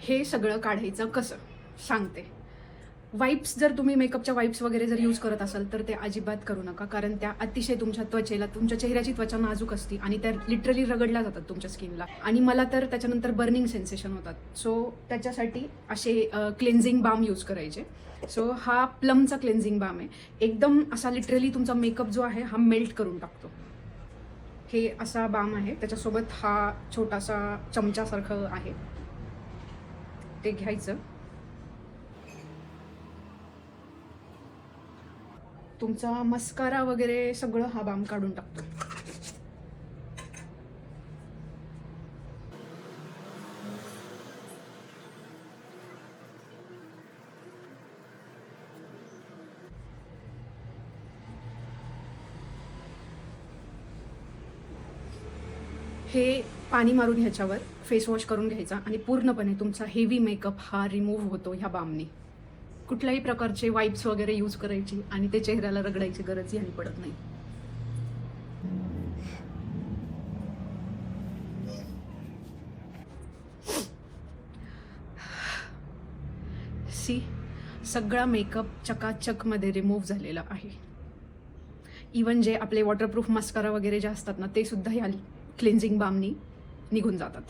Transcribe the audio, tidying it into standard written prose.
हे सगळं काढायचं कसं सांगते. वाईप्स जर तुम्ही मेकअपच्या वाईप्स वगैरे जर यूज करत असाल तर ते अजिबात करू नका, कारण त्या अतिशय तुमच्या त्वचेला, तुमच्या चेहऱ्याची त्वचा नाजूक असते आणि त्या लिटरली रगडल्या जातात तुमच्या स्किनला, आणि मला तर त्याच्यानंतर बर्निंग सेन्सेशन होतात. सो त्याच्यासाठी असे क्लेन्झिंग बाम यूज करायचे. सो हा प्लमचा क्लेन्झिंग बाम आहे. एकदम असा लिटरली तुमचा मेकअप जो आहे हा मेल्ट करून टाकतो. हे असा बाम आहे. त्याच्यासोबत हा छोटासा चमच्यासारखं आहे, ते घ्यायचं. तुमचा मस्कारा वगैरे सगळं हा बाम काढून टाकतो. हे पाणी मारून ह्याच्यावर फेस वॉश करून घ्यायचा आणि पूर्णपणे तुमचा हेवी मेकअप हा रिमूव्ह होतो ह्या बामने. कुठल्याही प्रकारचे वाईप्स वगैरे यूज करायची आणि ते चेहऱ्याला रगडायची गरजही आणि पडत नाही. सी, सगळा मेकअप चकाचकमध्ये रिमूव्ह झालेला आहे. इवन जे आपले वॉटरप्रूफ मस्कारा वगैरे जे असतात ना, ते सुद्धा ह्या क्लेन्झिंग बामनी निघून जातात.